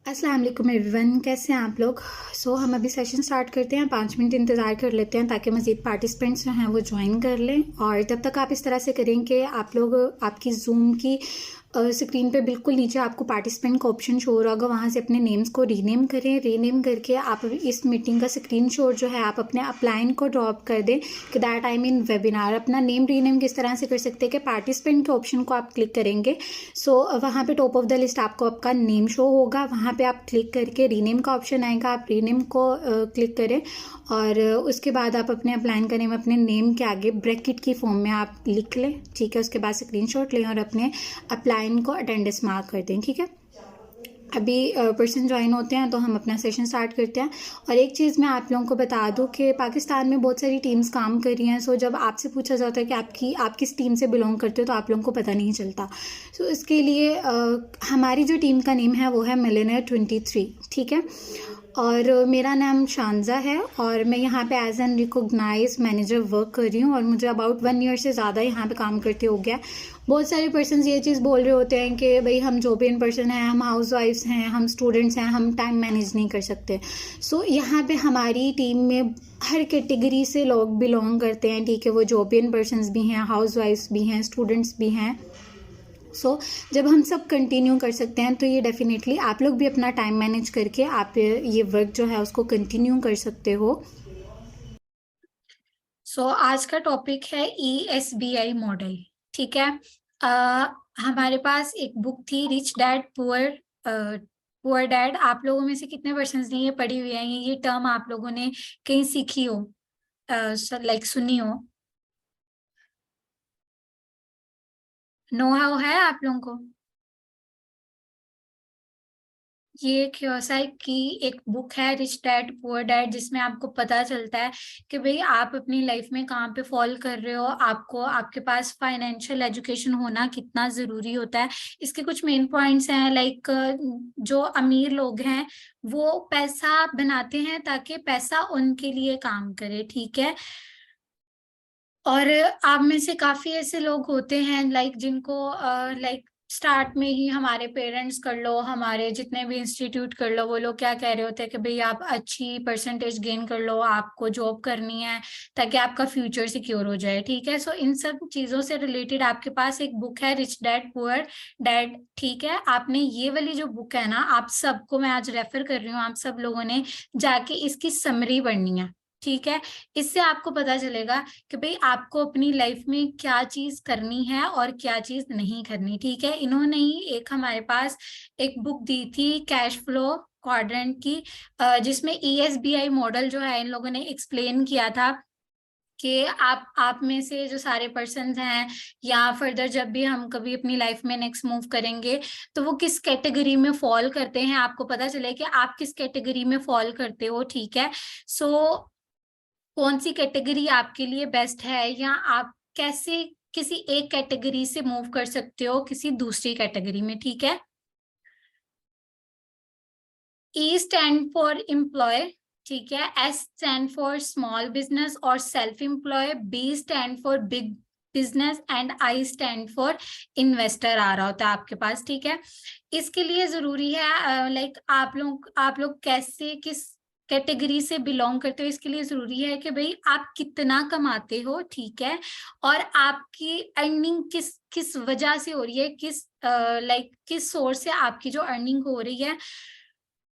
अस्सलाम वालेकुम एवरीवन, कैसे हैं आप लोग। हम अभी सेशन स्टार्ट करते हैं। 5 मिनट इंतज़ार कर लेते हैं ताकि मज़ीद पार्टिसिपेंट्स जो हैं वो ज्वाइन कर लें। और तब तक आप इस तरह से करें कि आप लोग आपकी जूम की स्क्रीन पे बिल्कुल नीचे आपको पार्टिसिपेंट का ऑप्शन शो हो रहा होगा, वहाँ से अपने नेम्स को रीनेम करें। रीनेम करके आप इस मीटिंग का स्क्रीनशॉट जो है आप अपने अपलाइन को ड्रॉप कर दें कि दैट आई मीन वेबिनार। अपना नेम रीनेम किस तरह से कर सकते हैं कि पार्टिसिपेंट के ऑप्शन को आप क्लिक करेंगे। वहाँ पे टॉप ऑफ द लिस्ट आपको आपका नेम शो होगा, वहाँ पे आप क्लिक करके रीनेम का ऑप्शन आएगा, आप रीनेम को क्लिक करें और उसके बाद आप अपने अपलाइन का नेम अपने नेम के आगे ब्रैकेट की फॉर्म में आप लिख लें। ठीक है, उसके बाद स्क्रीनशॉट लें और अपने अपलाइन को अटेंडेंस मार्क कर दें। ठीक है, अभी पर्सन ज्वाइन होते हैं तो हम अपना सेशन स्टार्ट करते हैं। और एक चीज़ मैं आप लोगों को बता दूं कि पाकिस्तान में बहुत सारी टीम्स काम कर रही हैं। जब आपसे पूछा जाता है कि आप किस टीम से बिलोंग करते हो तो आप लोगों को पता नहीं चलता। इसके लिए हमारी जो टीम का नेम है वो है मिलियनेयर 23। ठीक है, और मेरा नाम शानजा है और मैं यहाँ पे as an recognise manager work कर रही हूँ और मुझे अबाउट 1 ईयर से ज़्यादा यहाँ पे काम करते हो गया। बहुत सारे पर्सन्स ये चीज़ बोल रहे होते हैं कि भाई हम जॉब इन पर्सन हैं, हम हाउस वाइफ्स हैं, हम स्टूडेंट्स हैं, हम टाइम मैनेज नहीं कर सकते। यहाँ पे हमारी टीम में हर कैटेगरी से लोग बिलोंग करते हैं। ठीक है, वो जॉब इन पर्सन्स भी हैं, हाउस वाइफ्स भी हैं, स्टूडेंट्स भी हैं। जब हम सब कंटिन्यू कर सकते हैं तो ये डेफिनेटली आप लोग भी अपना टाइम मैनेज करके आप ये वर्क जो है उसको कंटिन्यू कर सकते हो। आज का टॉपिक है ESBI मॉडल। ठीक है, हमारे पास एक बुक थी रिच डैड पुअर डैड। आप लोगों में से कितने पर्सन ने ये पढ़ी हुई है, ये टर्म आप लोगों ने कहीं सीखी हो, लाइक सुनी हो? नो हाउ है आप लोगों को? ये क्योसाई की एक बुक है रिच डैड पुअर डैड, जिसमें आपको पता चलता है कि भाई आप अपनी लाइफ में कहाँ पे फॉल कर रहे हो, आपको आपके पास फाइनेंशियल एजुकेशन होना कितना जरूरी होता है। इसके कुछ मेन पॉइंट्स हैं, लाइक जो अमीर लोग हैं वो पैसा बनाते हैं ताकि पैसा उनके लिए काम करे। ठीक है, और आप में से काफी ऐसे लोग होते हैं लाइक जिनको लाइक स्टार्ट में ही हमारे पेरेंट्स कर लो, हमारे जितने भी इंस्टीट्यूट कर लो, वो लोग क्या कह रहे होते हैं कि भाई आप अच्छी परसेंटेज गेन कर लो, आपको जॉब करनी है ताकि आपका फ्यूचर सिक्योर हो जाए। ठीक है, इन सब चीजों से रिलेटेड आपके पास एक बुक है रिच डैड पुअर डैड। ठीक है, आपने ये वाली जो बुक है ना, आप सबको मैं आज रेफर कर रही हूँ, आप सब लोगों ने जाके इसकी समरी पढ़नी है। ठीक है, इससे आपको पता चलेगा कि भाई आपको अपनी लाइफ में क्या चीज करनी है और क्या चीज नहीं करनी। ठीक है, इन्होंने ही एक हमारे पास एक बुक दी थी कैश फ्लो क्वाड्रेंट की, जिसमें ESBI मॉडल जो है इन लोगों ने एक्सप्लेन किया था कि आप में से जो सारे पर्सन हैं या फर्दर जब भी हम कभी अपनी लाइफ में नेक्स्ट मूव करेंगे तो वो किस कैटेगरी में फॉल करते हैं, आपको पता चले कि आप किस कैटेगरी में फॉल करते हो। ठीक है, कौन सी कैटेगरी आपके लिए बेस्ट है, या आप कैसे किसी एक कैटेगरी से मूव कर सकते हो किसी दूसरी कैटेगरी में। ठीक है, E स्टैंड फॉर एम्प्लॉय, ठीक है, S stand for small business और self employ, B stand for big business and I stand for investor आ रहा होता है आपके पास। ठीक है, इसके लिए जरूरी है लाइक आप लोग कैसे किस कैटेगरी से बिलोंग करते हो, इसके लिए जरूरी है कि भाई आप कितना कमाते हो। ठीक है, और आपकी अर्निंग किस किस वजह से हो रही है, किस लाइक किस सोर्स से आपकी जो अर्निंग हो रही है,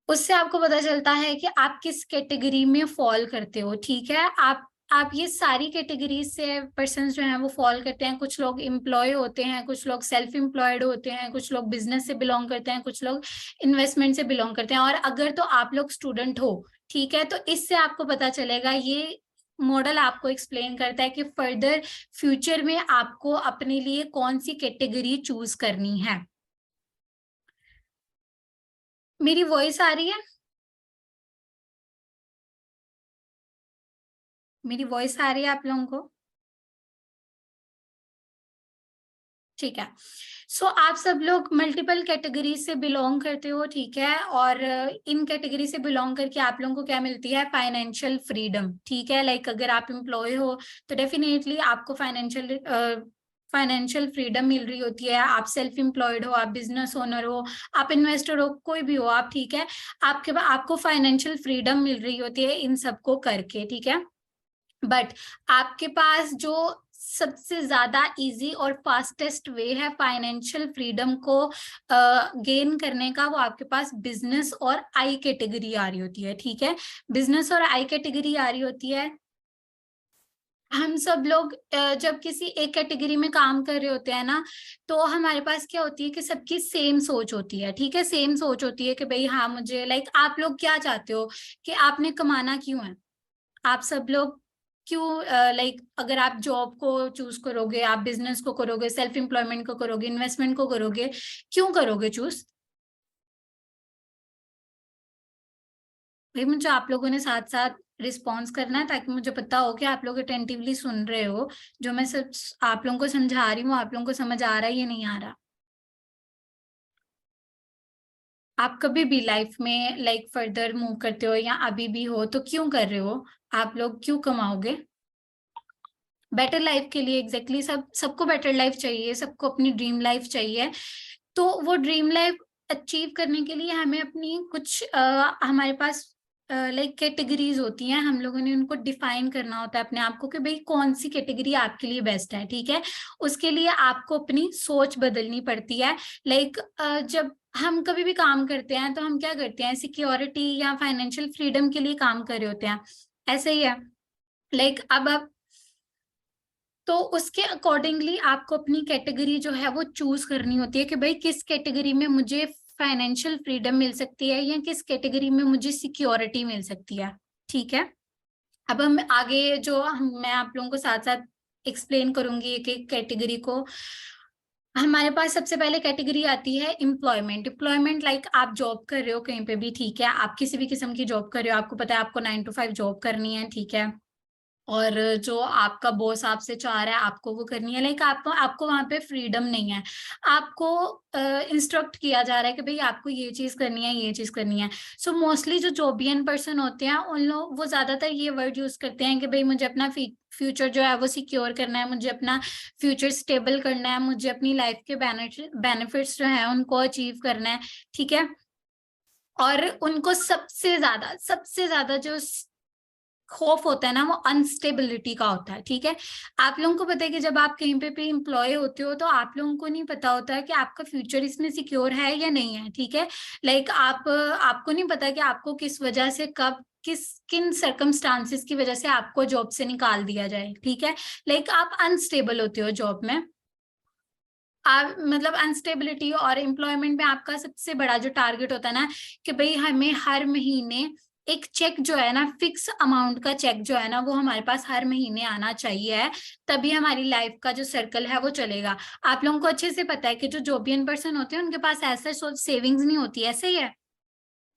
उससे आपको पता चलता है कि आप किस कैटेगरी में फॉल करते हो। ठीक है, आप ये सारी कैटेगरी से पर्सन जो हैं वो फॉल करते हैं। कुछ लोग एम्प्लॉय होते हैं, कुछ लोग सेल्फ एम्प्लॉयड होते हैं, कुछ लोग बिजनेस से बिलोंग करते हैं, कुछ लोग इन्वेस्टमेंट से बिलोंग करते हैं। और अगर तो आप लोग स्टूडेंट हो, ठीक है, तो इससे आपको पता चलेगा, ये मॉडल आपको एक्सप्लेन करता है कि फर्दर फ्यूचर में आपको अपने लिए कौन सी कैटेगरी चूज करनी है। मेरी वॉइस आ रही है? मेरी वॉइस आ रही है आप लोगों को? ठीक है, आप सब लोग मल्टीपल कैटेगरी से बिलोंग करते हो। ठीक है, और इन कैटेगरी से बिलोंग करके आप लोगों को क्या मिलती है? Financial freedom. ठीक है, लाइक अगर आप एम्प्लॉय हो तो डेफिनेटली आपको फाइनेंशियल फाइनेंशियल फ्रीडम मिल रही होती है। आप सेल्फ एम्प्लॉयड हो, आप बिजनेस ओनर हो, आप इन्वेस्टर हो, कोई भी हो आप, ठीक है, आपको फाइनेंशियल फ्रीडम मिल रही होती है इन सबको करके, ठीक है। बट आपके पास जो सबसे ज्यादा इजी और फास्टेस्ट वे है फाइनेंशियल फ्रीडम को गेन करने का, वो आपके पास बिजनेस और आई कैटेगरी आ रही होती है, ठीक है। बिजनेस और आई कैटेगरी आ रही होती है। हम सब लोग जब किसी एक कैटेगरी में काम कर रहे होते हैं ना, तो हमारे पास क्या होती है कि सबकी सेम सोच होती है, ठीक है। सेम सोच होती है कि भाई हाँ मुझे आप लोग क्या चाहते हो कि आपने कमाना क्यों है। आप सब लोग क्यों अगर आप जॉब को चूज करोगे, आप बिजनेस को करोगे, सेल्फ एम्प्लॉयमेंट को करोगे, इन्वेस्टमेंट को करोगे, क्यों करोगे चूज? भाई मुझे आप लोगों ने साथ साथ रिस्पॉन्स करना है ताकि मुझे पता हो कि आप लोग अटेंटिवली सुन रहे हो। जो मैं सब आप लोगों को समझा रही हूँ, आप लोगों को समझ आ रहा है या नहीं आ रहा? आप कभी भी लाइफ में फर्दर मूव करते हो या अभी भी हो तो क्यों कर रहे हो? आप लोग क्यों कमाओगे? बेटर लाइफ के लिए। एग्जैक्टली सबको बेटर लाइफ चाहिए, सबको अपनी ड्रीम लाइफ चाहिए। तो वो ड्रीम लाइफ अचीव करने के लिए हमें अपनी कुछ हमारे पास कैटेगरीज होती हैं, हम लोगों ने उनको डिफाइन करना होता है अपने आप को कि भाई कौन सी कैटेगरी आपके लिए बेस्ट है, ठीक है। उसके लिए आपको अपनी सोच बदलनी पड़ती है। जब हम कभी भी काम करते हैं तो हम क्या करते हैं, सिक्योरिटी या फाइनेंशियल फ्रीडम के लिए काम कर रहे होते हैं, ऐसे ही है। अब आप तो उसके अकॉर्डिंगली आपको अपनी कैटेगरी जो है वो चूज करनी होती है कि भाई किस कैटेगरी में मुझे फाइनेंशियल फ्रीडम मिल सकती है या किस कैटेगरी में मुझे सिक्योरिटी मिल सकती है, ठीक है। अब हम आगे मैं आप लोगों को साथ साथ एक्सप्लेन करूंगी एक एक कैटेगरी को। हमारे पास सबसे पहले कैटेगरी आती है एम्प्लॉयमेंट। एम्प्लॉयमेंट आप जॉब कर रहे हो कहीं पे भी, ठीक है, आप किसी भी किस्म की जॉब कर रहे हो, आपको पता है आपको 9 to 5 जॉब करनी है, ठीक है। और जो आपका बॉस आपसे चाह रहा है आपको वो करनी है, आपको आपको वहां पे फ्रीडम नहीं है। आपको इंस्ट्रक्ट किया जा रहा है कि भाई आपको ये चीज करनी है, ये चीज करनी है। सो मोस्टली जो जॉबियन पर्सन होते हैं उन लोग वो ज्यादातर ये वर्ड यूज करते हैं कि भाई मुझे अपना फ्यूचर जो है वो सिक्योर करना है, मुझे अपना फ्यूचर स्टेबल करना है, मुझे अपनी लाइफ के बेनिफिट्स जो है उनको अचीव करना है, ठीक है। और उनको सबसे ज्यादा जो खौफ होता है ना वो अनस्टेबिलिटी का होता है, ठीक है। आप लोगों को पता है कि जब आप कहीं पे भी एम्प्लॉय होते हो तो आप लोगों को नहीं पता होता है कि आपका फ्यूचर इसमें सिक्योर है या नहीं है, ठीक है। आपको नहीं पता कि आपको किस वजह से कब किन सर्कमस्टांसिस की वजह से आपको जॉब से निकाल दिया जाए, ठीक है। आप अनस्टेबल होते हो जॉब में। आप अनस्टेबिलिटी और एम्प्लॉयमेंट में आपका सबसे बड़ा जो टारगेट होता है ना कि भाई हमें हर महीने एक चेक जो है ना, फिक्स अमाउंट का चेक जो है ना वो हमारे पास हर महीने आना चाहिए, तभी हमारी लाइफ का जो सर्कल है वो चलेगा। आप लोगों को अच्छे से पता है कि जो जॉबियन पर्सन होते हैं उनके पास ऐसा सेविंग्स नहीं होती, ऐसे ही है।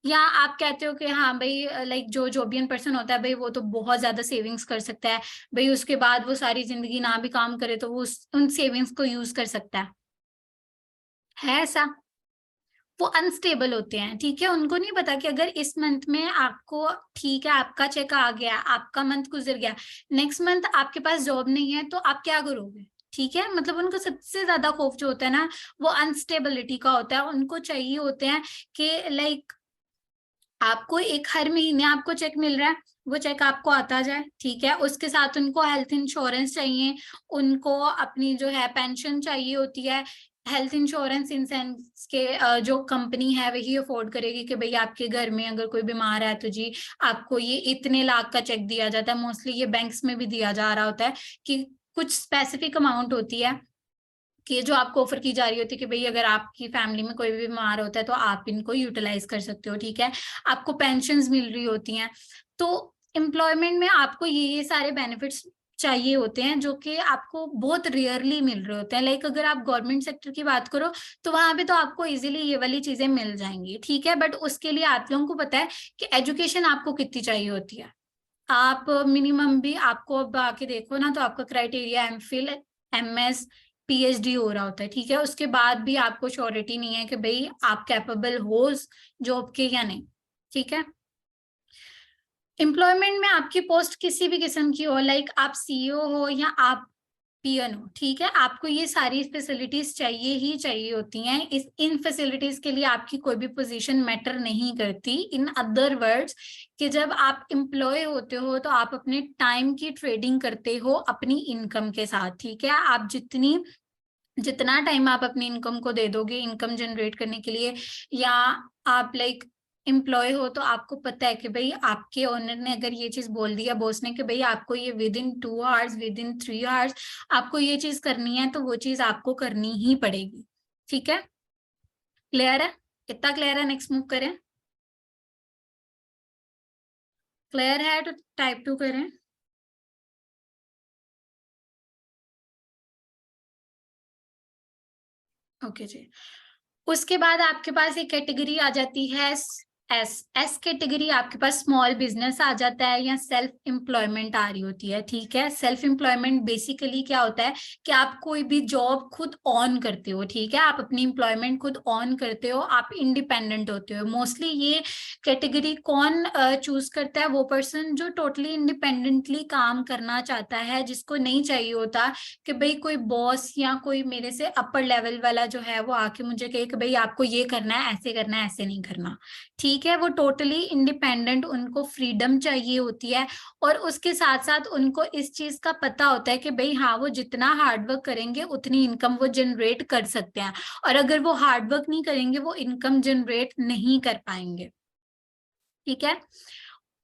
या आप कहते हो कि हाँ भाई जो जॉबियन पर्सन होता है भाई वो तो बहुत ज्यादा सेविंग्स कर सकता है, भाई उसके बाद वो सारी जिंदगी ना भी काम करे तो वो उन सेविंग्स को यूज कर सकता है ऐसा? वो अनस्टेबल होते हैं, ठीक है। उनको नहीं पता कि अगर इस मंथ में आपको, ठीक है, आपका चेक आ गया, आपका मंथ गुजर गया, नेक्स्ट मंथ आपके पास जॉब नहीं है तो आप क्या करोगे, ठीक है। उनको सबसे ज्यादा खौफ जो होता है ना वो अनस्टेबिलिटी का होता है। उनको चाहिए होते हैं कि आपको एक हर महीने आपको चेक मिल रहा है, वो चेक आपको आता जाए, ठीक है। उसके साथ उनको हेल्थ इंश्योरेंस चाहिए, उनको अपनी जो है पेंशन चाहिए होती है। हेल्थ इंश्योरेंस इन सेंस के जो कंपनी है वही अफोर्ड करेगी कि भाई आपके घर में अगर कोई बीमार है तो जी आपको ये इतने लाख का चेक दिया जाता है। मोस्टली ये बैंक्स में भी दिया जा रहा होता है कि कुछ स्पेसिफिक अमाउंट होती है कि जो आपको ऑफर की जा रही होती है कि भाई अगर आपकी फैमिली में कोई भी बीमार होता है तो आप इनको यूटिलाइज कर सकते हो, ठीक है। आपको पेंशन्स मिल रही होती हैं। तो एम्प्लॉयमेंट में आपको ये सारे बेनिफिट्स चाहिए होते हैं जो कि आपको बहुत रेयरली मिल रहे होते हैं। अगर आप गवर्नमेंट सेक्टर की बात करो तो वहां पे तो आपको इजीली ये वाली चीजें मिल जाएंगी, ठीक है। बट उसके लिए आप लोगों को पता है कि एजुकेशन आपको कितनी चाहिए होती है। आप मिनिमम भी आपको अब आके देखो ना तो आपका क्राइटेरिया एमफिल, एमएस, पीएचडी हो रहा होता है, ठीक है। उसके बाद भी आपको श्योरिटी नहीं है कि भाई आप कैपेबल हो जॉब के या नहीं, ठीक है। एम्प्लॉयमेंट में आपकी पोस्ट किसी भी किस्म की हो, आप सीईओ हो या आप पियानो, ठीक है। आपको ये सारी फैसिलिटीज चाहिए ही चाहिए होती हैं। इन फैसिलिटीज के लिए आपकी कोई भी पोजीशन मैटर नहीं करती। इन अदर वर्ड्स कि जब आप एम्प्लॉय होते हो तो आप अपने टाइम की ट्रेडिंग करते हो अपनी इनकम के साथ, ठीक है। आप जितना टाइम आप अपनी इनकम को दे दोगे इनकम जनरेट करने के लिए, या आप लाइक एम्प्लॉय हो तो आपको पता है कि भाई आपके ओनर ने अगर ये चीज बोल दिया बॉस ने कि भाई आपको ये with in 2 hours, with in 3 hours आपको ये चीज करनी है, तो वो चीज आपको करनी ही पड़ेगी, ठीक है। क्लियर है? कितना क्लियर है? नेक्स्ट मूव करें। क्लियर है तो टाइप 2 करें। ओके जी। उसके बाद आपके पास एक कैटेगरी आ जाती है एस एस कैटेगरी। आपके पास स्मॉल बिजनेस आ जाता है या सेल्फ एम्प्लॉयमेंट आ रही होती है, ठीक है। सेल्फ एम्प्लॉयमेंट बेसिकली क्या होता है कि आप कोई भी जॉब खुद ऑन करते हो, ठीक है। आप अपनी एम्प्लॉयमेंट खुद ऑन करते हो, आप इंडिपेंडेंट होते हो। मोस्टली ये कैटेगरी कौन चूज करता है? वो पर्सन जो टोटली इंडिपेंडेंटली काम करना चाहता है, जिसको नहीं चाहिए होता कि भाई कोई बॉस या कोई मेरे से अपर लेवल वाला जो है वो आके मुझे कहे कि भाई आपको ये करना है, ऐसे करना है, ऐसे नहीं करना, ठीक है। वो टोटली इंडिपेंडेंट, उनको फ्रीडम चाहिए होती है। और उसके साथ साथ उनको इस चीज का पता होता है कि भाई हाँ, वो जितना हार्डवर्क करेंगे उतनी इनकम वो जनरेट कर सकते हैं, और अगर वो हार्डवर्क नहीं करेंगे वो इनकम जनरेट नहीं कर पाएंगे, ठीक है।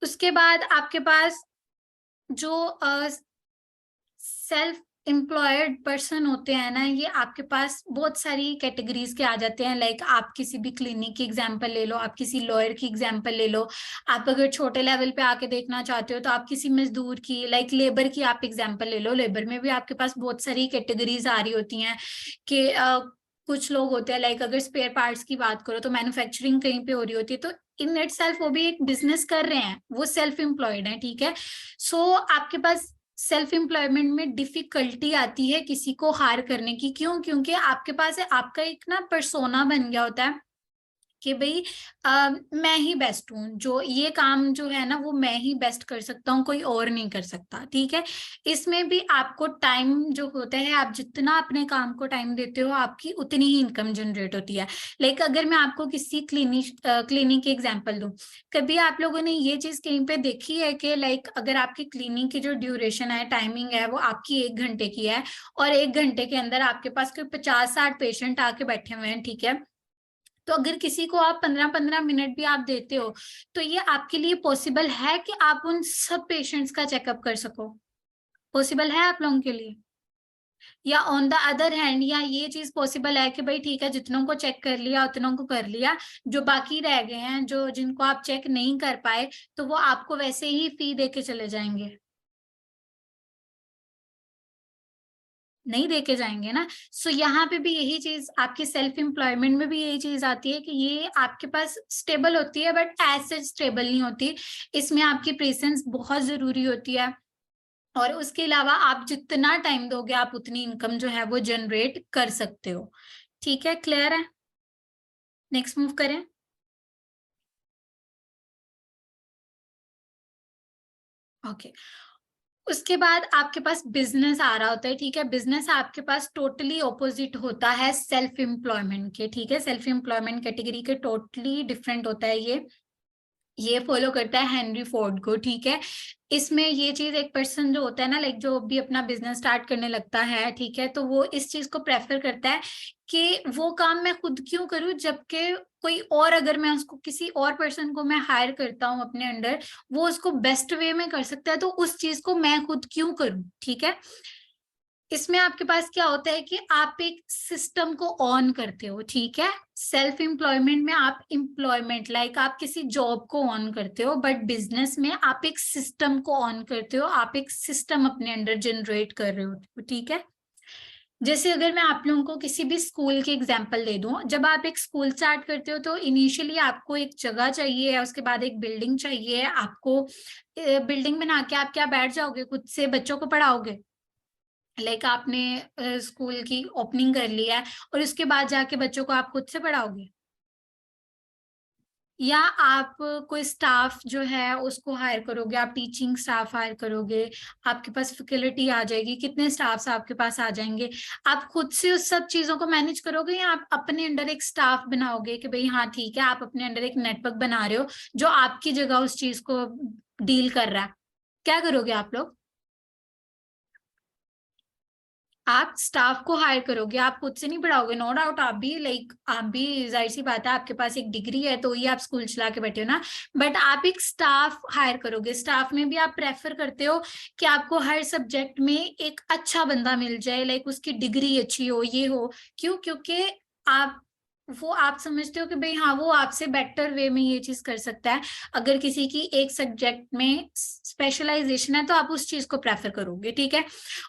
उसके बाद आपके पास जो सेल्फ एम्प्लॉयड पर्सन होते हैं ना, ये आपके पास बहुत सारी कैटेगरीज के आ जाते हैं। लाइक आप किसी भी क्लिनिक की एग्जांपल ले लो, आप किसी लॉयर की एग्जांपल ले लो, आप अगर छोटे लेवल पे आके देखना चाहते हो तो आप किसी मजदूर की, लाइक लेबर की आप एग्जांपल ले लो। लेबर में भी आपके पास बहुत सारी कैटेगरीज आ रही होती हैं कि कुछ लोग होते हैं, लाइक अगर स्पेयर पार्ट्स की बात करो तो मैन्युफैक्चरिंग कहीं पे हो रही होती है, तो इन इट सेल्फ वो भी एक बिजनेस कर रहे हैं, वो सेल्फ एम्प्लॉयड है, ठीक है। सो आपके पास सेल्फ एम्प्लॉयमेंट में डिफिकल्टी आती है किसी को हायर करने की। क्यों? क्योंकि आपके पास है, आपका एक ना पर्सोना बन गया होता है कि भाई मैं ही बेस्ट हूँ, जो ये काम जो है ना वो मैं ही बेस्ट कर सकता हूँ, कोई और नहीं कर सकता, ठीक है। इसमें भी आपको टाइम जो होता है, आप जितना अपने काम को टाइम देते हो आपकी उतनी ही इनकम जनरेट होती है। लाइक अगर मैं आपको किसी क्लिनिक की एग्जांपल दूं, कभी आप लोगों ने ये चीज कहीं पे देखी है कि लाइक अगर आपकी क्लिनिक की जो ड्यूरेशन है, टाइमिंग है, वो आपकी 1 घंटे की है, और 1 घंटे के अंदर आपके पास कोई 50-60 पेशेंट आके बैठे हुए हैं, ठीक है। तो अगर किसी को आप 15-15 मिनट भी आप देते हो, तो ये आपके लिए पॉसिबल है कि आप उन सब पेशेंट्स का चेकअप कर सको? पॉसिबल है आप लोगों के लिए? या ऑन द अदर हैंड, या ये चीज पॉसिबल है कि भाई ठीक है, जितनों को चेक कर लिया उतनों को कर लिया, जो बाकी रह गए हैं, जो जिनको आप चेक नहीं कर पाए, तो वो आपको वैसे ही फी दे के चले जाएंगे? नहीं देके जाएंगे ना। सो यहाँ पे भी यही चीज, आपकी सेल्फ एम्प्लॉयमेंट में भी यही चीज आती है कि ये आपके पास स्टेबल होती है, बट एज सच स्टेबल नहीं होती। इसमें आपकी प्रेजेंस बहुत जरूरी होती है, और उसके अलावा आप जितना टाइम दोगे आप उतनी इनकम जो है वो जनरेट कर सकते हो, ठीक है। क्लियर है? नेक्स्ट मूव करें। ओके। उसके बाद आपके पास बिजनेस आ रहा होता है, ठीक है। बिजनेस आपके पास टोटली ऑपोजिट होता है सेल्फ एम्प्लॉयमेंट के, ठीक है। सेल्फ एम्प्लॉयमेंट कैटेगरी के टोटली डिफरेंट होता है ये फॉलो करता है हेनरी फोर्ड को, ठीक है। इसमें ये चीज, एक पर्सन जो होता है ना, लाइक जो भी अपना बिजनेस स्टार्ट करने लगता है, ठीक है, तो वो इस चीज को प्रेफर करता है कि वो काम मैं खुद क्यों करूं, जबकि कोई और, अगर मैं उसको किसी और पर्सन को मैं हायर करता हूं अपने अंडर, वो उसको बेस्ट वे में कर सकता है, तो उस चीज को मैं खुद क्यों करूं, ठीक है। इसमें आपके पास क्या होता है कि आप एक सिस्टम को ऑन करते हो, ठीक है। सेल्फ एम्प्लॉयमेंट में आप एम्प्लॉयमेंट लाइक आप किसी जॉब को ऑन करते हो, बट बिजनेस में आप एक सिस्टम को ऑन करते हो, आप एक सिस्टम अपने अंडर जनरेट कर रहे हो, ठीक है। जैसे अगर मैं आप लोगों को किसी भी स्कूल की एग्जांपल दे दूं, जब आप एक स्कूल स्टार्ट करते हो तो इनिशियली आपको एक जगह चाहिए, उसके बाद एक बिल्डिंग चाहिए आपको। बिल्डिंग बना के आप क्या बैठ जाओगे, खुद से बच्चों को पढ़ाओगे? लाइक आपने स्कूल की ओपनिंग कर लिया है और उसके बाद जाके बच्चों को आप खुद से पढ़ाओगे? या आप कोई स्टाफ जो है उसको हायर करोगे, आप टीचिंग स्टाफ हायर करोगे, आपके पास फैकल्टी आ जाएगी, कितने स्टाफ्स आपके पास आ जाएंगे, आप खुद से उस सब चीजों को मैनेज करोगे, या आप अपने अंडर एक स्टाफ बनाओगे कि भाई हाँ ठीक है, आप अपने अंडर एक नेटवर्क बना रहे हो जो आपकी जगह उस चीज को डील कर रहा है, क्या करोगे आप लोग? आप स्टाफ को हायर करोगे, आप खुद से नहीं पढ़ाओगे, नो डाउट आप भी लाइक आप भी जाहिर सी बात है आपके पास एक डिग्री है तो ये आप स्कूल चला के बैठे हो ना, बट आप एक स्टाफ हायर करोगे। स्टाफ में भी आप प्रेफर करते हो कि आपको हर सब्जेक्ट में एक अच्छा बंदा मिल जाए, लाइक उसकी डिग्री अच्छी हो, ये हो। क्यों? क्योंकि आप वो आप समझते हो कि भाई हाँ वो आपसे बेटर वे में ये चीज कर सकता है। अगर किसी की एक सब्जेक्ट में स्पेशलाइजेशन है तो आप उस चीज को प्रेफर करोगे, ठीक है।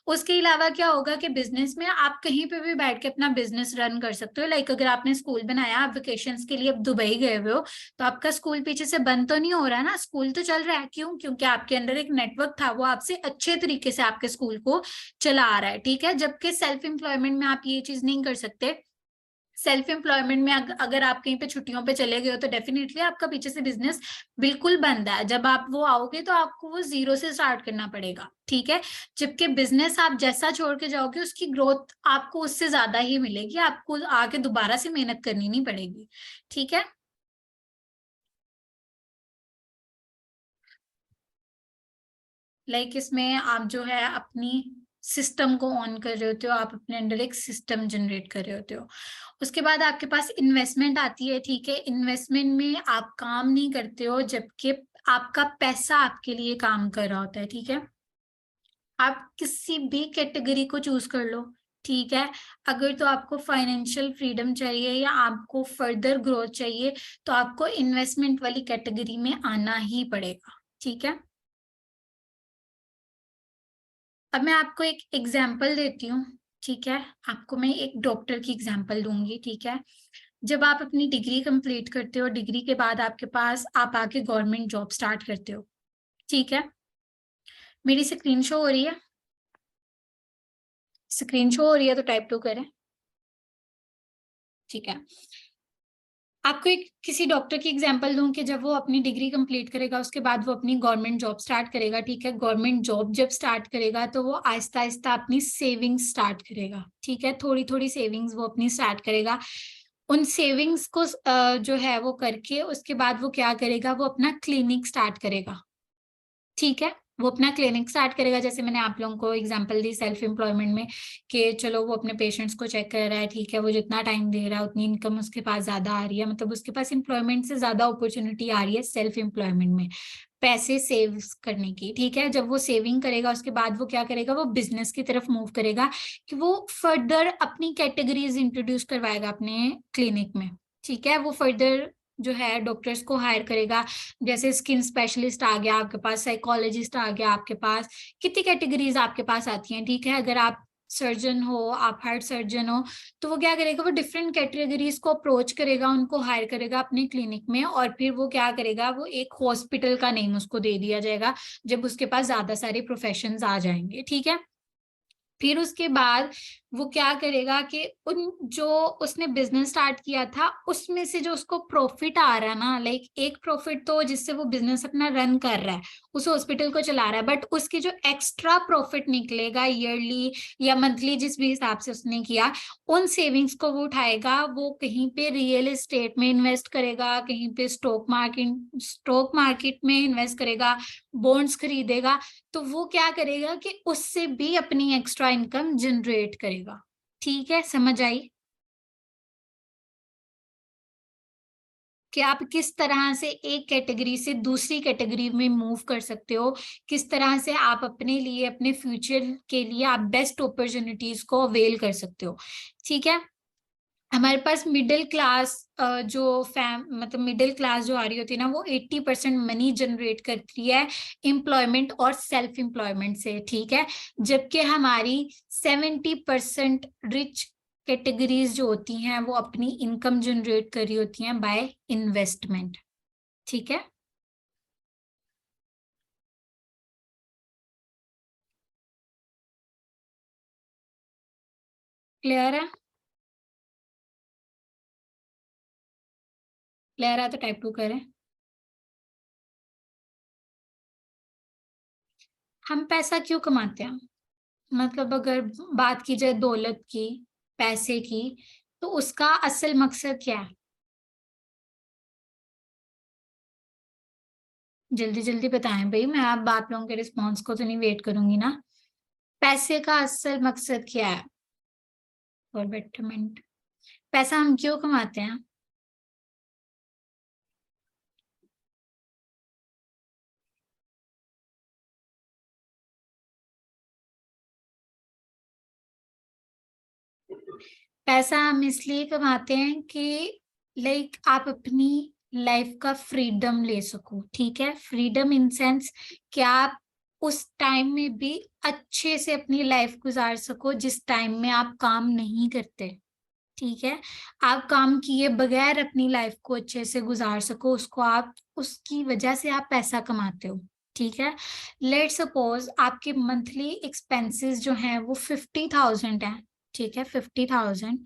उसके अलावा क्या होगा कि बिजनेस में आप कहीं पे भी बैठ के अपना बिजनेस रन कर सकते हो। लाइक अगर आपने स्कूल बनाया, आप वेकेशंस के लिए अब दुबई गए हुए हो, तो आपका स्कूल पीछे से बंद तो नहीं हो रहा है ना, स्कूल तो चल रहा है। क्यों? क्योंकि आपके अंदर एक नेटवर्क था, वो आपसे अच्छे तरीके से आपके स्कूल को चला आ रहा है, ठीक है। जबकि सेल्फ एम्प्लॉयमेंट में आप ये चीज नहीं कर सकते। सेल्फ एम्प्लॉयमेंट में अगर आप कहीं पे छुट्टियों पे चले गए हो तो डेफिनेटली आपका पीछे से बिजनेस बिल्कुल बंद है। जब आप वो आओगे तो आपको वो जीरो से स्टार्ट करना पड़ेगा, ठीक है। जबकि बिजनेस आप जैसा छोड़ के जाओगे उसकी ग्रोथ आपको उससे ज्यादा ही मिलेगी, आपको आके दोबारा से मेहनत करनी नहीं पड़ेगी, ठीक है। लाइक इसमें आप जो है अपनी सिस्टम को ऑन कर रहे होते हो, आप अपने अंडर एक सिस्टम जनरेट कर रहे होते हो। उसके बाद आपके पास इन्वेस्टमेंट आती है, ठीक है। इन्वेस्टमेंट में आप काम नहीं करते हो, जबकि आपका पैसा आपके लिए काम कर रहा होता है, ठीक है। आप किसी भी कैटेगरी को चूज कर लो, ठीक है। अगर तो आपको फाइनेंशियल फ्रीडम चाहिए या आपको फर्दर ग्रोथ चाहिए तो आपको इन्वेस्टमेंट वाली कैटेगरी में आना ही पड़ेगा, ठीक है। अब मैं आपको एक एग्जाम्पल देती हूँ, ठीक है। आपको मैं एक डॉक्टर की एग्जाम्पल दूंगी, ठीक है। जब आप अपनी डिग्री कंप्लीट करते हो, डिग्री के बाद आपके पास आप आके गवर्नमेंट जॉब स्टार्ट करते हो, ठीक है। मेरी स्क्रीन शो हो रही है? स्क्रीन शो हो रही है तो टाइप टू करें, ठीक है। आपको एक किसी डॉक्टर की एग्जांपल दूं कि जब वो अपनी डिग्री कंप्लीट करेगा उसके बाद वो अपनी गवर्नमेंट जॉब स्टार्ट करेगा, ठीक है। गवर्नमेंट जॉब जब स्टार्ट करेगा तो वो आहिस्ता आहिस्ता अपनी सेविंग्स स्टार्ट करेगा, ठीक है। थोड़ी थोड़ी सेविंग्स वो अपनी स्टार्ट करेगा। उन सेविंग्स को जो है वो करके उसके बाद वो क्या करेगा, वो अपना क्लिनिक स्टार्ट करेगा, ठीक है। वो अपना क्लिनिक स्टार्ट करेगा, जैसे मैंने आप लोगों को एग्जांपल दी सेल्फ एम्प्लॉयमेंट में कि चलो वो अपने पेशेंट्स को चेक कर रहा है, ठीक है। वो जितना टाइम दे रहा है उतनी इनकम उसके पास ज्यादा आ रही है, मतलब उसके पास एम्प्लॉयमेंट से ज्यादा अपॉर्चुनिटी आ रही है सेल्फ एम्प्लॉयमेंट में पैसे सेव करने की, ठीक है। जब वो सेविंग करेगा उसके बाद वो क्या करेगा, वो बिजनेस की तरफ मूव करेगा कि वो फर्दर अपनी कैटेगरीज इंट्रोड्यूस करवाएगा अपने क्लिनिक में, ठीक है। वो फर्दर जो है डॉक्टर्स को हायर करेगा, जैसे स्किन स्पेशलिस्ट आ गया आपके पास, साइकोलॉजिस्ट आ गया आपके पास, कितनी कैटेगरीज आपके पास आती हैं, ठीक है। अगर आप सर्जन हो, आप हार्ट सर्जन हो, तो वो क्या करेगा, वो डिफरेंट कैटेगरीज को अप्रोच करेगा, उनको हायर करेगा अपने क्लिनिक में, और फिर वो क्या करेगा, वो एक हॉस्पिटल का नेम उसको दे दिया जाएगा जब उसके पास ज्यादा सारे प्रोफेशंस आ जाएंगे, ठीक है। फिर उसके बाद वो क्या करेगा कि उन जो उसने बिजनेस स्टार्ट किया था उसमें से जो उसको प्रॉफिट आ रहा है ना, लाइक एक प्रॉफिट तो जिससे वो बिजनेस अपना रन कर रहा है, उस हॉस्पिटल को चला रहा है, बट उसके जो एक्स्ट्रा प्रॉफिट निकलेगा ईयरली या मंथली जिस भी हिसाब से उसने किया, उन सेविंग्स को वो उठाएगा, वो कहीं पे रियल एस्टेट में इन्वेस्ट करेगा, कहीं पे स्टॉक मार्केट में इन्वेस्ट करेगा, बॉन्ड्स खरीदेगा। तो वो क्या करेगा कि उससे भी अपनी एक्स्ट्रा इनकम जनरेट करेगा, ठीक है। समझ आई कि आप किस तरह से एक कैटेगरी से दूसरी कैटेगरी में मूव कर सकते हो, किस तरह से आप अपने लिए अपने फ्यूचर के लिए आप बेस्ट अपॉर्चुनिटीज को अवेल कर सकते हो, ठीक है। हमारे पास मिडिल क्लास जो फैम मतलब मिडिल क्लास जो आ रही होती है ना, वो 80% मनी जनरेट करती है एम्प्लॉयमेंट और सेल्फ एम्प्लॉयमेंट से, ठीक है। जबकि हमारी 70% रिच कैटेगरीज जो होती हैं वो अपनी इनकम जनरेट कर रही होती हैं बाय इन्वेस्टमेंट, ठीक है। क्लियर है? ले रहा है तो टाइप 2 करें। हम पैसा क्यों कमाते हैं? मतलब अगर बात की जाए दौलत की, पैसे की, तो उसका असल मकसद क्या है? जल्दी जल्दी बताएं भाई, मैं आप लोगों के रिस्पॉन्स को तो नहीं वेट करूंगी ना। पैसे का असल मकसद क्या है? For betterment. पैसा हम क्यों कमाते हैं? पैसा हम इसलिए कमाते हैं कि लाइक आप अपनी लाइफ का फ्रीडम ले सको, ठीक है? फ्रीडम इन सेंस कि आप उस टाइम में भी अच्छे से अपनी लाइफ गुजार सको जिस टाइम में आप काम नहीं करते, ठीक है? आप काम किए बगैर अपनी लाइफ को अच्छे से गुजार सको, उसको आप, उसकी वजह से आप पैसा कमाते हो, ठीक है? लेट सपोज आपके मंथली एक्सपेंसेस जो हैं वो 50,000 है, ठीक है? 50,000।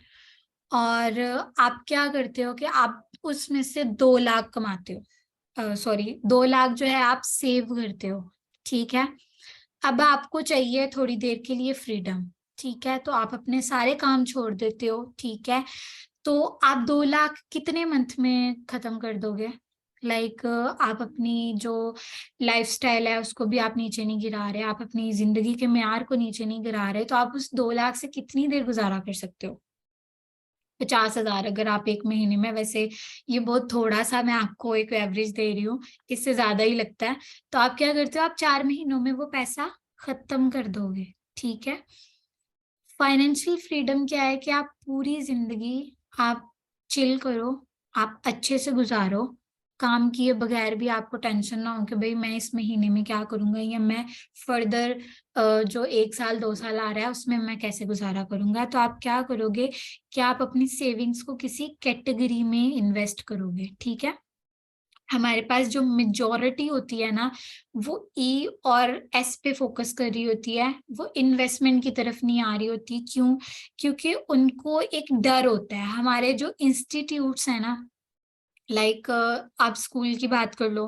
और आप क्या करते हो कि आप उसमें से 2 लाख कमाते हो, सॉरी 2 लाख जो है आप सेव करते हो, ठीक है? अब आपको चाहिए थोड़ी देर के लिए फ्रीडम, ठीक है? तो आप अपने सारे काम छोड़ देते हो, ठीक है? तो आप 2 लाख कितने मंथ में खत्म कर दोगे? लाइक आप अपनी जो लाइफस्टाइल है उसको भी आप नीचे नहीं गिरा रहे, आप अपनी जिंदगी के मेयार को नीचे नहीं गिरा रहे, तो आप उस 2 लाख से कितनी देर गुजारा कर सकते हो? 50,000 अगर आप एक महीने में, वैसे ये बहुत थोड़ा सा मैं आपको एक एवरेज दे रही हूँ, इससे ज्यादा ही लगता है। तो आप क्या करते हो, आप 4 महीनों में वो पैसा खत्म कर दोगे, ठीक है? फाइनेंशियल फ्रीडम क्या है कि आप पूरी जिंदगी आप चिल करो, आप अच्छे से गुजारो, काम किए बगैर भी आपको टेंशन ना हो कि भाई मैं इस महीने में क्या करूंगा, या मैं फर्दर जो 1 साल 2 साल आ रहा है उसमें मैं कैसे गुजारा करूंगा। तो आप क्या करोगे कि आप अपनी सेविंग्स को किसी कैटेगरी में इन्वेस्ट करोगे, ठीक है? हमारे पास जो मेजोरिटी होती है ना, वो ई और एस पे फोकस कर रही होती है, वो इन्वेस्टमेंट की तरफ नहीं आ रही होती। क्यों? क्योंकि उनको एक डर होता है। हमारे जो इंस्टीट्यूट्स हैं ना, लाइक आप स्कूल की बात कर लो,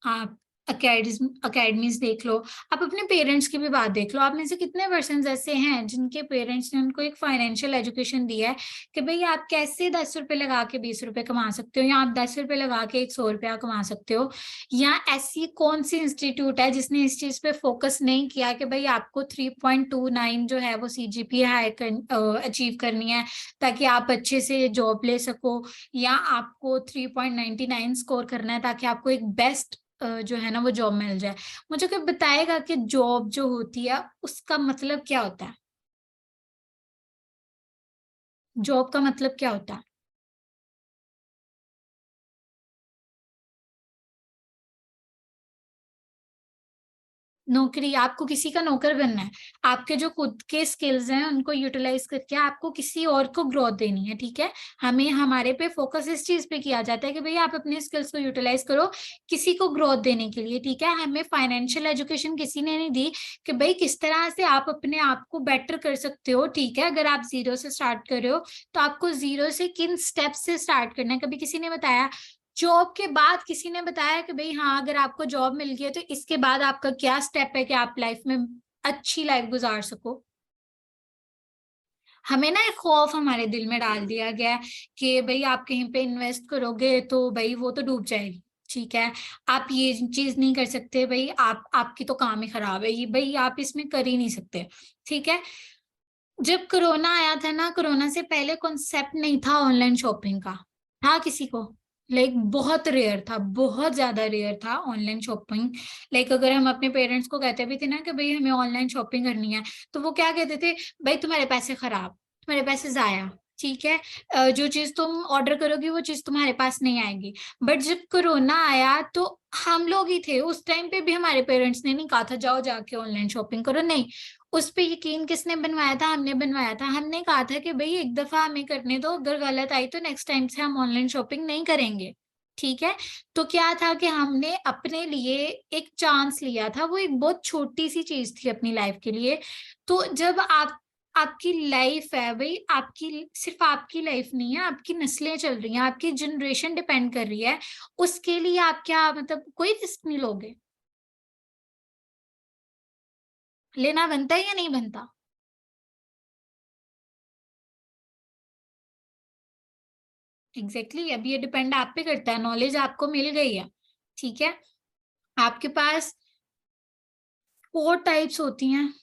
आप अकेडमीज देख लो, आप अपने पेरेंट्स की भी बात देख लो, आप में से कितने पर्सन ऐसे हैं जिनके पेरेंट्स ने उनको एक फाइनेंशियल एजुकेशन दिया है कि भाई आप कैसे 10 रुपए लगा के 20 रुपए कमा सकते हो, या आप 10 रुपए लगा के 100 रुपया कमा सकते हो। या ऐसी कौन सी इंस्टीट्यूट है जिसने इस चीज पे फोकस नहीं किया कि भाई आपको 3.29 जो है वो CGPA हाई अचीव करनी है ताकि आप अच्छे से जॉब ले सको, या आपको 3.99 स्कोर करना है ताकि आपको एक बेस्ट जो है ना वो जॉब मिल जाए। मुझे कोई बताएगा कि जॉब जो होती है उसका मतलब क्या होता है? जॉब का मतलब क्या होता है? नौकरी, आपको किसी का नौकर बनना है। आपके जो खुद के स्किल्स हैं उनको यूटिलाइज करके आपको किसी और को ग्रोथ देनी है, ठीक है? हमें हमारे पे फोकस इस चीज पे किया जाता है कि भाई आप अपने स्किल्स को यूटिलाइज करो किसी को ग्रोथ देने के लिए, ठीक है? हमें फाइनेंशियल एजुकेशन किसी ने नहीं दी कि भाई किस तरह से आप अपने आप को बेटर कर सकते हो, ठीक है? अगर आप जीरो से स्टार्ट कर रहे हो तो आपको जीरो से किन स्टेप्स से स्टार्ट करना है, कभी किसी ने बताया? जॉब के बाद किसी ने बताया कि भाई हाँ अगर आपको जॉब मिल गई है तो इसके बाद आपका क्या स्टेप है कि आप लाइफ में अच्छी लाइफ गुजार सको? हमें ना एक खौफ हमारे दिल में डाल दिया गया है कि भाई आप कहीं पे इन्वेस्ट करोगे तो भाई वो तो डूब जाएगी, ठीक है? आप ये चीज नहीं कर सकते भाई, आप आपकी तो काम ही खराब है, ये भाई आप इसमें कर ही नहीं सकते, ठीक है? जब कोरोना आया था ना, कोरोना से पहले कॉन्सेप्ट नहीं था ऑनलाइन शॉपिंग का, था किसी को? लाइक बहुत रेयर था, बहुत ज्यादा रेयर था ऑनलाइन शॉपिंग। लाइक अगर हम अपने पेरेंट्स को कहते भी थे ना कि भाई हमें ऑनलाइन शॉपिंग करनी है, तो वो क्या कहते थे? भाई तुम्हारे पैसे खराब, तुम्हारे पैसे जाया, ठीक है? जो चीज तुम ऑर्डर करोगी वो चीज तुम्हारे पास नहीं आएगी। बट जब कोरोना आया तो हम लोग ही थे उस टाइम पे भी, हमारे पेरेंट्स ने नहीं कहा था जाओ जाके ऑनलाइन शॉपिंग करो, नहीं। उस पे यकीन किसने बनवाया था? हमने बनवाया था। हमने कहा था कि भाई एक दफा हमें करने दो, अगर गलत आई तो नेक्स्ट टाइम से हम ऑनलाइन शॉपिंग नहीं करेंगे, ठीक है? तो क्या था कि हमने अपने लिए एक चांस लिया था, वो एक बहुत छोटी सी चीज थी अपनी लाइफ के लिए। तो जब आपकी लाइफ है भाई, आपकी सिर्फ आपकी लाइफ नहीं है, आपकी नस्लें चल रही हैं, आपकी जनरेशन डिपेंड कर रही है, उसके लिए आप क्या मतलब कोई रिस्क नहीं लोगे? लेना बनता है या नहीं बनता? एग्जैक्टली exactly, अब ये डिपेंड आप पे करता है। नॉलेज आपको मिल गई है, ठीक है, आपके पास 4 टाइप्स होती हैं,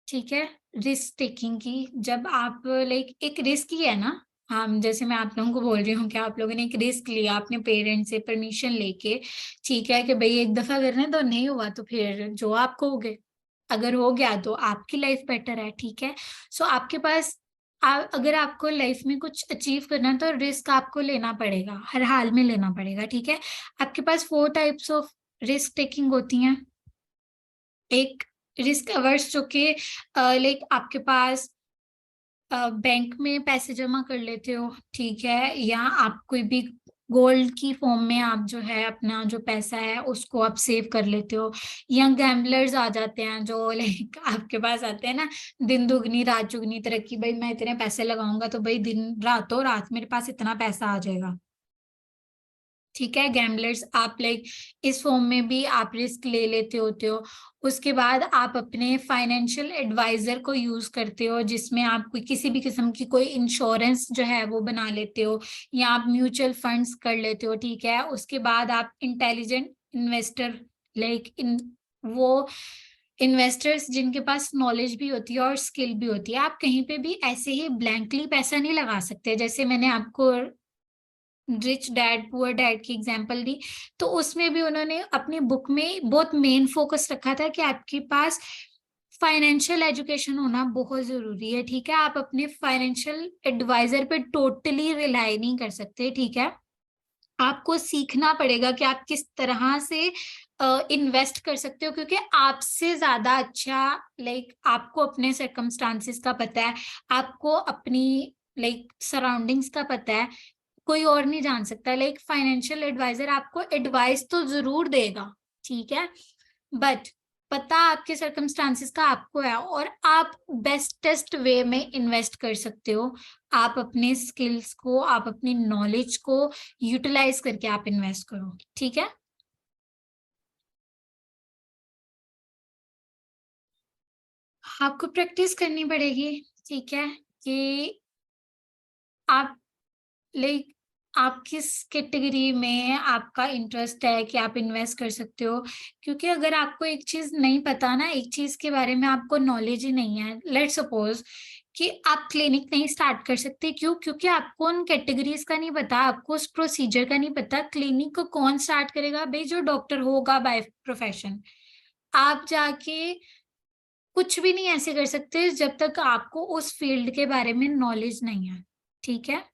ठीक है, रिस्क टेकिंग की। जब आप लाइक एक रिस्क ही है ना, हम जैसे मैं आप लोगों को बोल रही हूँ कि आप लोगों ने एक रिस्क लिया अपने पेरेंट्स से परमिशन लेके, ठीक है, कि भाई एक दफा करना है, तो नहीं हुआ तो फिर जो आपको हो गए, अगर हो गया तो आपकी लाइफ बेटर है, ठीक है। सो आपके पास अगर आपको लाइफ में कुछ अचीव करना है तो रिस्क आपको लेना पड़ेगा, हर हाल में लेना पड़ेगा, ठीक है। आपके पास 4 टाइप्स ऑफ रिस्क टेकिंग होती हैं। एक रिस्क अवर्स, जो कि लाइक आपके पास बैंक में पैसे जमा कर लेते हो, ठीक है, या आप कोई भी गोल्ड की फॉर्म में आप जो है अपना जो पैसा है उसको आप सेव कर लेते हो। या गैम्बलर्स आ जाते हैं जो लाइक आपके पास आते हैं ना, दिन दुगनी रात चुगनी तरक्की, भाई मैं इतने पैसे लगाऊंगा तो भाई दिन रातों रात मेरे पास इतना पैसा आ जाएगा, ठीक है। गैम्बलर्स आप लाइक इस फॉर्म में भी आप रिस्क ले लेते होते हो। उसके बाद आप अपने फाइनेंशियल एडवाइजर को यूज करते हो, जिसमें आप कोई किसी भी किस्म की कोई इंश्योरेंस जो है वो बना लेते हो, या आप म्यूचुअल फंड्स कर लेते हो, ठीक है। उसके बाद आप इंटेलिजेंट इन्वेस्टर, लाइक इन वो इन्वेस्टर्स जिनके पास नॉलेज भी होती है और स्किल भी होती है। आप कहीं पे भी ऐसे ही ब्लैंकली पैसा नहीं लगा सकते। जैसे मैंने आपको रिच डैड पुअर डैड की एग्जांपल दी, तो उसमें भी उन्होंने अपनी बुक में बहुत मेन फोकस रखा था कि आपके पास फाइनेंशियल एजुकेशन होना बहुत जरूरी है, ठीक है। आप अपने फाइनेंशियल एडवाइजर पे टोटली रिलाई नहीं कर सकते, ठीक है। आपको सीखना पड़ेगा कि आप किस तरह से इन्वेस्ट कर सकते हो, क्योंकि आपसे ज्यादा अच्छा लाइक आपको अपने सर्कमस्टांसिस का पता है, आपको अपनी लाइक सराउंडिंग्स का पता है, कोई और नहीं जान सकता। लाइक फाइनेंशियल एडवाइजर आपको एडवाइस तो जरूर देगा, ठीक है, बट पता आपके सर्कमस्टांसिस का आपको है, और आप बेस्टेस्ट वे में इन्वेस्ट कर सकते हो। आप अपने स्किल्स को, आप अपनी नॉलेज को यूटिलाइज करके आप इन्वेस्ट करो, ठीक है। आपको प्रैक्टिस करनी पड़ेगी, ठीक है, कि आप लाइक आप किस कैटेगरी में आपका इंटरेस्ट है कि आप इन्वेस्ट कर सकते हो। क्योंकि अगर आपको एक चीज नहीं पता ना, एक चीज के बारे में आपको नॉलेज ही नहीं है, लेट सपोज कि आप क्लिनिक नहीं स्टार्ट कर सकते, क्यों? क्योंकि आपको उन कैटेगरीज का नहीं पता, आपको उस प्रोसीजर का नहीं पता। क्लिनिक को कौन स्टार्ट करेगा? भाई जो डॉक्टर होगा बाय प्रोफेशन। आप जाके कुछ भी नहीं ऐसे कर सकते जब तक आपको उस फील्ड के बारे में नॉलेज नहीं है, ठीक है।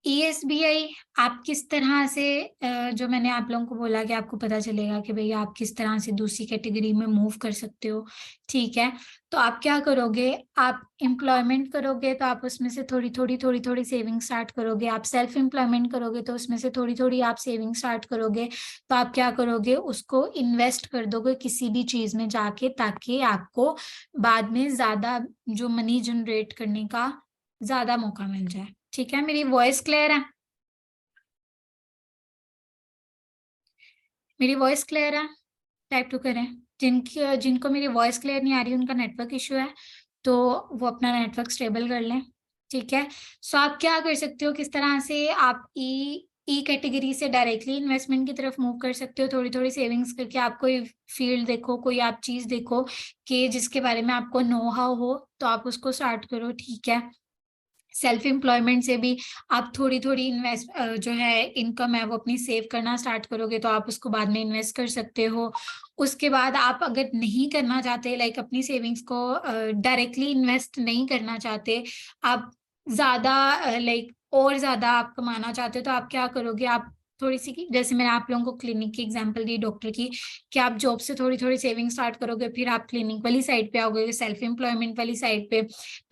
ईएसबीआई आप किस तरह से जो मैंने आप लोगों को बोला कि आपको पता चलेगा कि भैया आप किस तरह से दूसरी कैटेगरी में मूव कर सकते हो, ठीक है। तो आप क्या करोगे? आप एम्प्लॉयमेंट करोगे तो आप उसमें से थोड़ी थोड़ी सेविंग स्टार्ट करोगे। आप सेल्फ एम्प्लॉयमेंट करोगे तो उसमें से थोड़ी थोड़ी आप सेविंग स्टार्ट करोगे। तो आप क्या करोगे? उसको इन्वेस्ट कर दोगे किसी भी चीज में जाके, ताकि आपको बाद में ज्यादा जो मनी जनरेट करने का ज्यादा मौका मिल जाए, ठीक है। मेरी वॉइस क्लियर है? मेरी वॉइस क्लियर है? टाइप टू करें। जिनको मेरी वॉइस क्लियर नहीं आ रही, उनका नेटवर्क इशू है, तो वो अपना नेटवर्क स्टेबल कर लें, ठीक है। सो आप क्या कर सकते हो, किस तरह से आप ई कैटेगरी से डायरेक्टली इन्वेस्टमेंट की तरफ मूव कर सकते हो। थोड़ी थोड़ी सेविंग्स करके आप कोई फील्ड देखो, कोई आप चीज देखो कि जिसके बारे में आपको नो हाउ हो, तो आप उसको स्टार्ट करो, ठीक है। सेल्फ एम्प्लॉयमेंट से भी आप थोड़ी थोड़ी इन्वेस्ट जो है इनकम है वो अपनी सेव करना स्टार्ट करोगे, तो आप उसको बाद में इन्वेस्ट कर सकते हो। उसके बाद आप अगर नहीं करना चाहते, लाइक अपनी सेविंग्स को डायरेक्टली इन्वेस्ट नहीं करना चाहते, आप ज्यादा लाइक और ज्यादा आप कमाना चाहते हो, तो आप क्या करोगे? आप थोड़ी सी जैसे मैंने आप लोगों को क्लिनिक की एग्जांपल दी, डॉक्टर की, कि आप जॉब से थोड़ी थोड़ी सेविंग स्टार्ट करोगे, फिर आप क्लिनिक वाली साइड पे आओगे, सेल्फ एम्प्लॉयमेंट वाली साइड पे,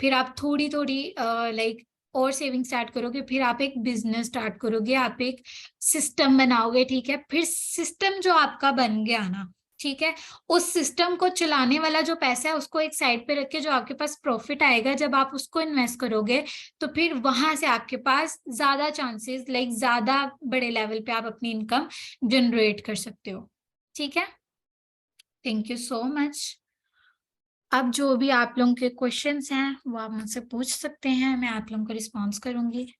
फिर आप थोड़ी थोड़ी लाइक और सेविंग स्टार्ट करोगे, फिर आप एक बिजनेस स्टार्ट करोगे, आप एक सिस्टम बनाओगे, ठीक है। फिर सिस्टम जो आपका बन गया ना, ठीक है। उस सिस्टम को चलाने वाला जो पैसा है उसको एक साइड पे रख के जो आपके पास प्रॉफिट आएगा जब आप उसको इन्वेस्ट करोगे, तो फिर वहां से आपके पास ज्यादा चांसेस, लाइक ज्यादा बड़े लेवल पे आप अपनी इनकम जनरेट कर सकते हो। ठीक है, थैंक यू सो मच। अब जो भी आप लोगों के क्वेश्चंस हैं वो आप मुझसे पूछ सकते हैं, मैं आप लोगों को रिस्पॉन्स करूंगी।